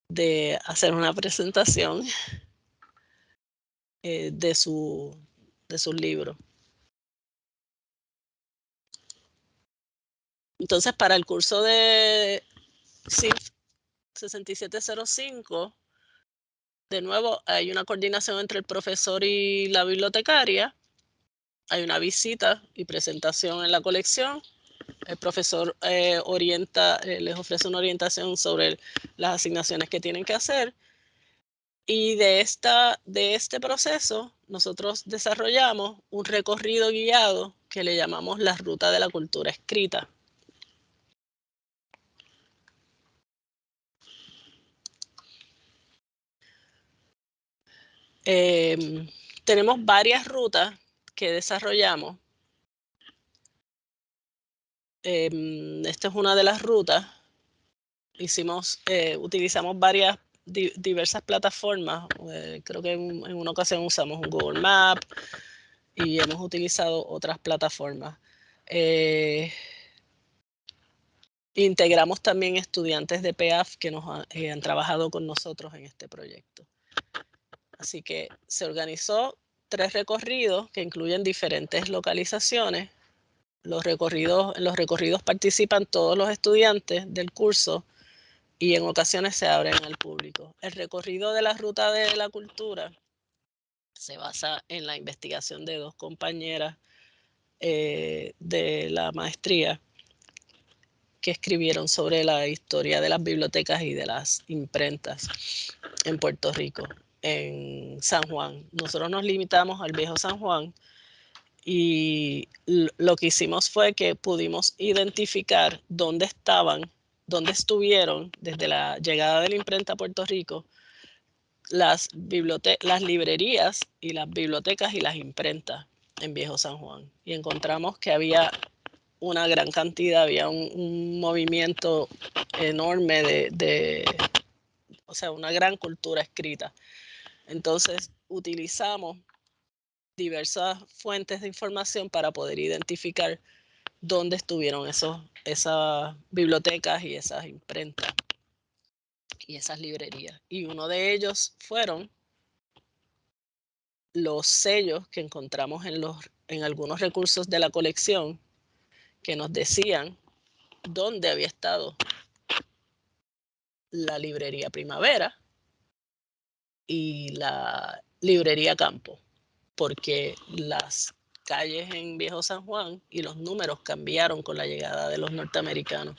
de hacer una presentación de sus libros. Entonces, para el curso de CIF 6705, de nuevo, hay una coordinación entre el profesor y la bibliotecaria. Hay una visita y presentación en la colección. El profesor les ofrece una orientación sobre las asignaciones que tienen que hacer. Y de este proceso, nosotros desarrollamos un recorrido guiado que le llamamos la ruta de la cultura escrita. Tenemos varias rutas que desarrollamos. Esta es una de las rutas. Utilizamos diversas plataformas. Creo que en una ocasión usamos un Google Map y hemos utilizado otras plataformas. Integramos también estudiantes de PEAF que han trabajado con nosotros en este proyecto. Así que se organizó 3 recorridos que incluyen diferentes localizaciones. En los recorridos participan todos los estudiantes del curso y en ocasiones se abren al público. El recorrido de la ruta de la cultura se basa en la investigación de 2 compañeras de la maestría que escribieron sobre la historia de las bibliotecas y de las imprentas en Puerto Rico, en San Juan. Nosotros nos limitamos al viejo San Juan y lo que hicimos fue que pudimos identificar dónde estuvieron desde la llegada de la imprenta a Puerto Rico las librerías y las bibliotecas y las imprentas en Viejo San Juan. Y encontramos que había una gran cantidad, había un movimiento enorme o sea, una gran cultura escrita. Entonces, utilizamos diversas fuentes de información para poder identificar dónde estuvieron esas bibliotecas y esas imprentas y esas librerías. Y uno de ellos fueron los sellos que encontramos en algunos recursos de la colección que nos decían dónde había estado la librería Primavera y la librería Campo, porque las calles en Viejo San Juan y los números cambiaron con la llegada de los norteamericanos.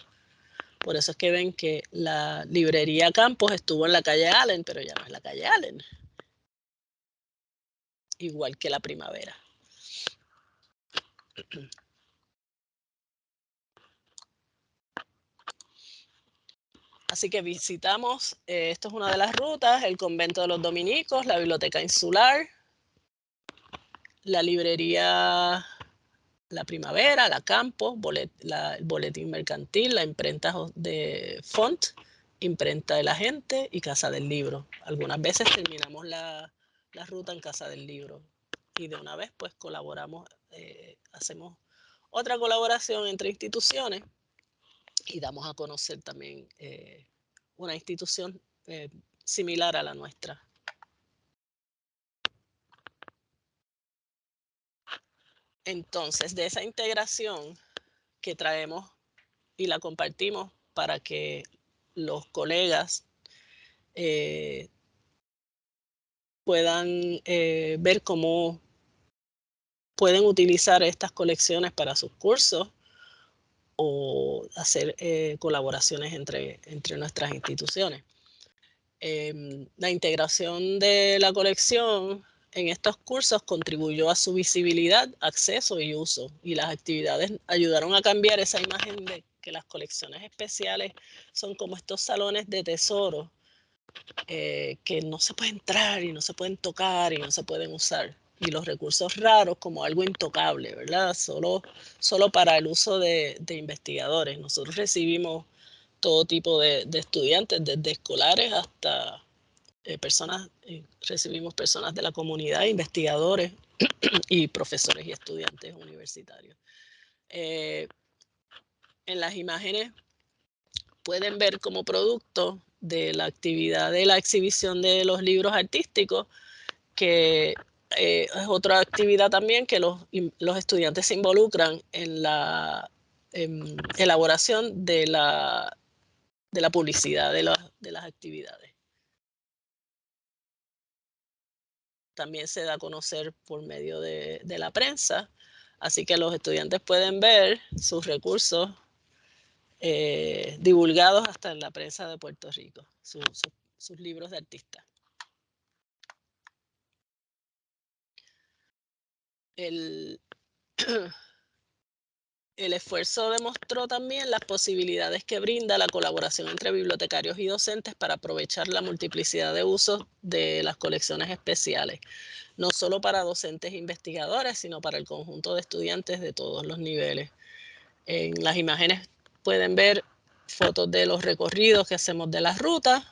Por eso es que ven que la librería Campos estuvo en la calle Allen, pero ya no es la calle Allen. Igual que la Primavera. Así que visitamos, esto es una de las rutas, el convento de los dominicos, la biblioteca insular, la librería La Primavera, la Campos, el boletín mercantil, la imprenta de Font, imprenta de la gente y Casa del Libro. Algunas veces terminamos la ruta en Casa del Libro y de una vez pues colaboramos, hacemos otra colaboración entre instituciones y damos a conocer también una institución similar a la nuestra. Entonces, de esa integración que traemos y la compartimos para que los colegas puedan ver cómo pueden utilizar estas colecciones para sus cursos o hacer colaboraciones entre nuestras instituciones. La integración de la colección en estos cursos contribuyó a su visibilidad, acceso y uso, y las actividades ayudaron a cambiar esa imagen de que las colecciones especiales son como estos salones de tesoro que no se puede entrar y no se pueden tocar y no se pueden usar, y los recursos raros como algo intocable, ¿verdad? Solo para el uso de investigadores. Nosotros recibimos todo tipo de estudiantes, desde escolares hasta recibimos personas de la comunidad, investigadores y profesores y estudiantes universitarios. En las imágenes pueden ver como producto de la actividad de la exhibición de los libros artísticos, que es otra actividad también que los estudiantes se involucran en la elaboración de la publicidad de las actividades. También se da a conocer por medio de la prensa, así que los estudiantes pueden ver sus recursos divulgados hasta en la prensa de Puerto Rico, sus libros de artistas. El esfuerzo demostró también las posibilidades que brinda la colaboración entre bibliotecarios y docentes para aprovechar la multiplicidad de usos de las colecciones especiales, no solo para docentes e investigadores, sino para el conjunto de estudiantes de todos los niveles. En las imágenes pueden ver fotos de los recorridos que hacemos de las rutas,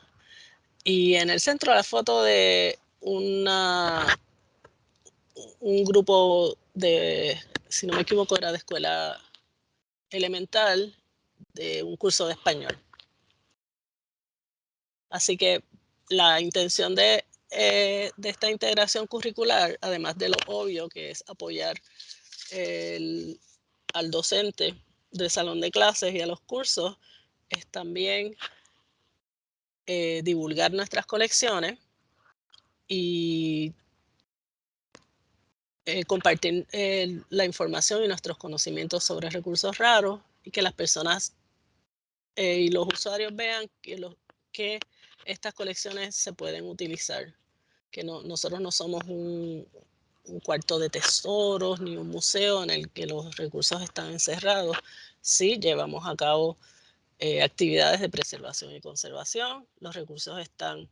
y en el centro la foto de un grupo de, si no me equivoco, era de escuela elemental, de un curso de español. Así que la intención de esta integración curricular, además de lo obvio que es apoyar al docente del salón de clases y a los cursos, es también divulgar nuestras colecciones y compartir la información y nuestros conocimientos sobre recursos raros, y que las personas y los usuarios vean que estas colecciones se pueden utilizar, que nosotros no somos un cuarto de tesoros ni un museo en el que los recursos están encerrados. Sí, llevamos a cabo actividades de preservación y conservación. Los recursos están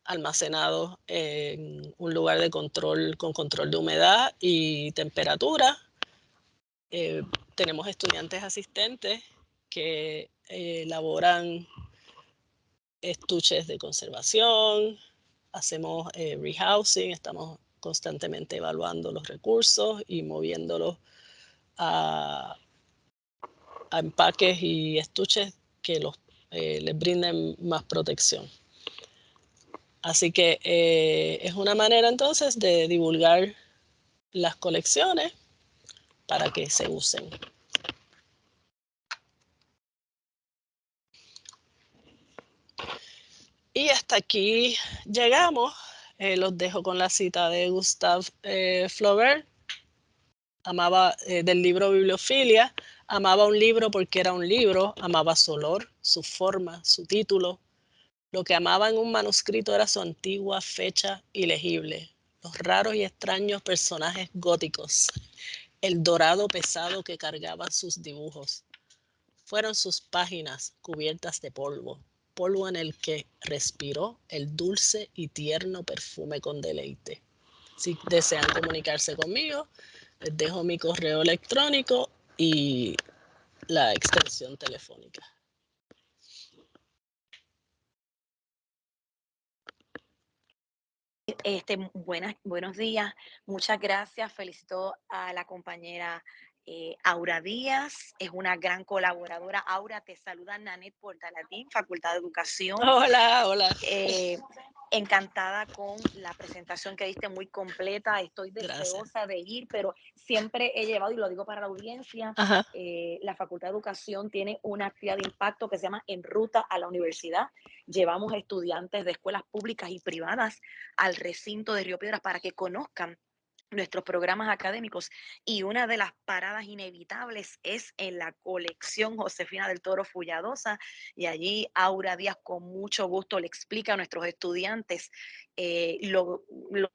almacenados en un lugar de control con control de humedad y temperatura. Tenemos estudiantes asistentes que elaboran estuches de conservación, hacemos rehousing, estamos constantemente evaluando los recursos y moviéndolos a empaques y estuches que les brinden más protección. Así que es una manera entonces de divulgar las colecciones para que se usen. Y hasta aquí llegamos. Los dejo con la cita de Gustave Flaubert, del libro Bibliofilia. Amaba un libro porque era un libro, amaba su olor, su forma, su título. Lo que amaba en un manuscrito era su antigua fecha ilegible, los raros y extraños personajes góticos, el dorado pesado que cargaban sus dibujos. Fueron sus páginas cubiertas de polvo, polvo en el que respiró el dulce y tierno perfume con deleite. Si desean comunicarse conmigo, les dejo mi correo electrónico y la extensión telefónica. Buenos días, muchas gracias. Felicito a la compañera Aura Díaz, es una gran colaboradora. Aura, te saluda Nanette Portalatín, Facultad de Educación. Hola, hola. Encantada con la presentación que diste, muy completa. Estoy Gracias. deseosa de ir, pero siempre he llevado, y lo digo para la audiencia, Ajá. la Facultad de Educación tiene una actividad de impacto que se llama En Ruta a la Universidad. Llevamos estudiantes de escuelas públicas y privadas al recinto de Río Piedras para que conozcan nuestros programas académicos, y una de las paradas inevitables es en la colección Josefina del Toro Fulladosa, y allí Aura Díaz con mucho gusto le explica a nuestros estudiantes los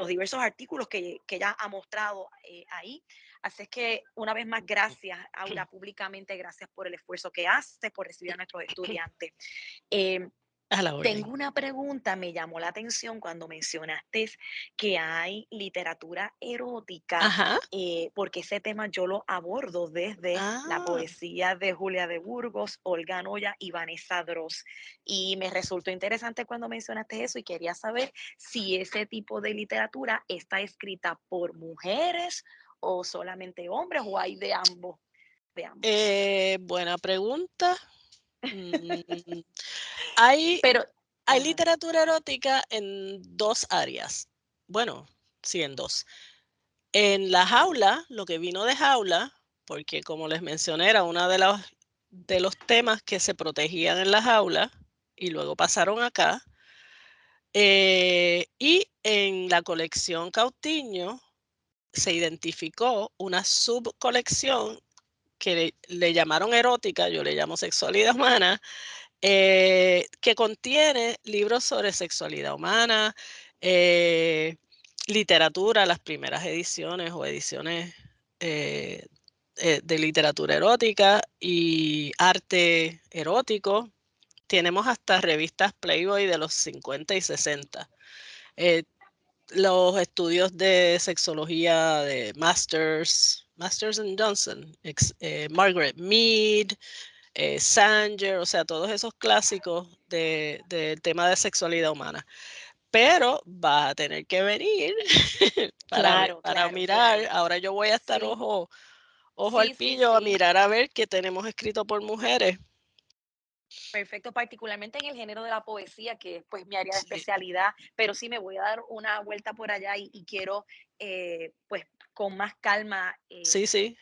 diversos artículos que ella ha mostrado ahí. Así es que una vez más, gracias Aura, públicamente gracias por el esfuerzo que hace por recibir a nuestros estudiantes. A la orden. Tengo una pregunta, me llamó la atención cuando mencionaste que hay literatura erótica, Ajá. porque ese tema yo lo abordo desde la Ah, poesía de Julia de Burgos, Olga Noya y Vanessa Dross. Y me resultó interesante cuando mencionaste eso y quería saber si ese tipo de literatura está escrita por mujeres o solamente hombres o hay de ambos. De ambos. buena pregunta. Mm, hay, Pero, hay ajá, literatura erótica en dos áreas. Bueno, sí, en dos. En la jaula, lo que vino de jaula, porque como les mencioné, era uno de los temas que se protegían en la jaula y luego pasaron acá. Y en la colección Cautiño se identificó una subcolección que le llamaron erótica, yo le llamo sexualidad humana, que contiene libros sobre sexualidad humana, literatura, las primeras ediciones o ediciones de literatura erótica y arte erótico. Tenemos hasta revistas Playboy de los 50 y 60. Eh, los estudios de sexología de Masters and Johnson, Margaret Mead, Sanger, o sea, todos esos clásicos del tema de sexualidad humana. Pero vas a tener que venir claro, para claro, mirar. claro. Ahora yo voy a estar Sí, ojo al sí, sí, pillo a sí. mirar a ver qué tenemos escrito por mujeres. Perfecto, particularmente en el género de la poesía, que es pues mi área de Sí, especialidad, pero sí me voy a dar una vuelta por allá y quiero pues con más calma sí, sí.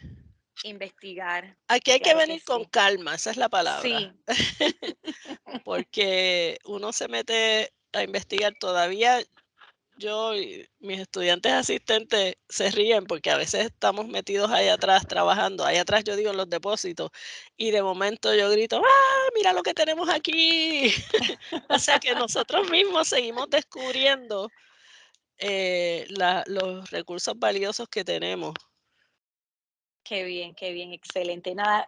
investigar. Aquí hay que Claro que venir con sí. calma, esa es la palabra. Sí, Porque uno se mete a investigar todavía. Yo y mis estudiantes asistentes se ríen porque a veces estamos metidos ahí atrás trabajando, ahí atrás yo digo en los depósitos, y de momento yo grito, ¡ah, mira lo que tenemos aquí! O sea que nosotros mismos seguimos descubriendo los recursos valiosos que tenemos. qué bien, excelente. Nada,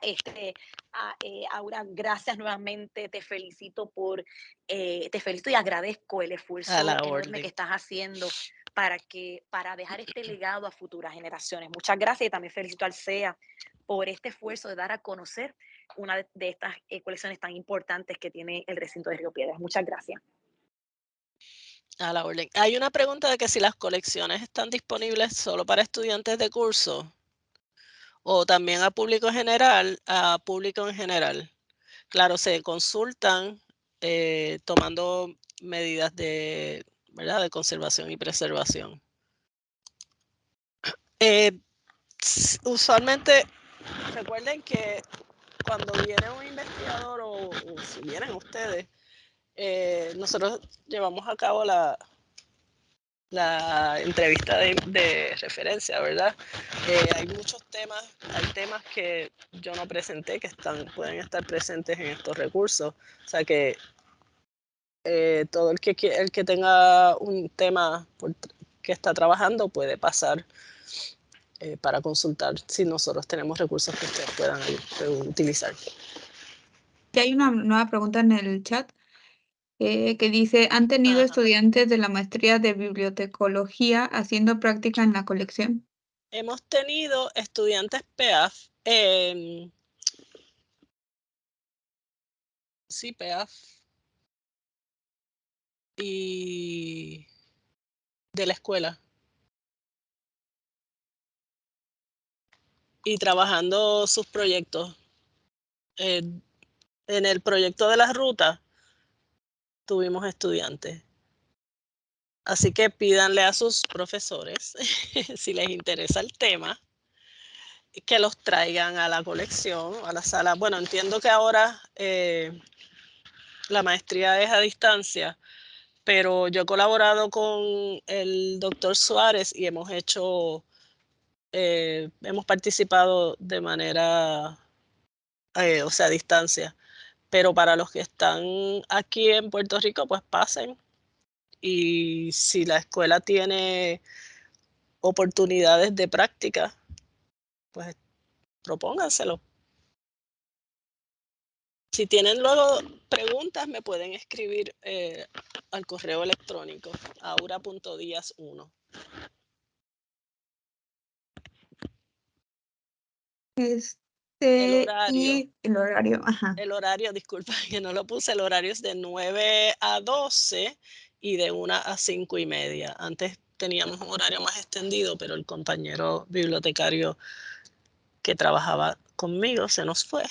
Aura, gracias nuevamente, te felicito y agradezco el A esfuerzo la enorme que orden. estás haciendo para dejar este legado a futuras generaciones. Muchas gracias y también felicito al CEA por este esfuerzo de dar a conocer una de estas colecciones tan importantes que tiene el recinto de Río Piedras. Muchas gracias. A la orden. Hay una pregunta de que si las colecciones están disponibles solo para estudiantes de curso o también a público en general. Claro, se consultan tomando medidas de, ¿verdad?, de conservación y preservación. Eh, Usualmente, recuerden que cuando viene un investigador o si vienen ustedes, nosotros llevamos a cabo la entrevista de referencia, ¿verdad? Hay muchos temas, hay temas que yo no presenté que pueden estar presentes en estos recursos. O sea que todo el que tenga un tema que está trabajando puede pasar para consultar si nosotros tenemos recursos que ustedes puedan utilizar. Y hay una nueva pregunta en el chat que dice, ¿han tenido Ajá. estudiantes de la maestría de bibliotecología haciendo práctica en la colección? Hemos tenido estudiantes PEAF, sí, PEAF, y de la escuela. Y trabajando sus proyectos. En el proyecto de las rutas tuvimos estudiantes. Así que pídanle a sus profesores, si les interesa el tema, que los traigan a la colección, a la sala. Bueno, entiendo que ahora la maestría es a distancia, pero yo he colaborado con el doctor Suárez y hemos participado de manera, o sea, a distancia. Pero para los que están aquí en Puerto Rico, pues pasen. Y si la escuela tiene oportunidades de práctica, pues propónganselo. Si tienen luego preguntas, me pueden escribir al correo electrónico aura.diaz1. El horario. Ajá. El horario, disculpa que no lo puse, el horario es de 9 a 12 y de 1 a 5:30. Antes teníamos un horario más extendido, pero el compañero bibliotecario que trabajaba conmigo se nos fue.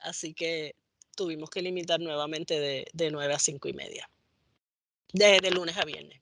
Así que tuvimos que limitar nuevamente de 9 a 5:30. De lunes a viernes.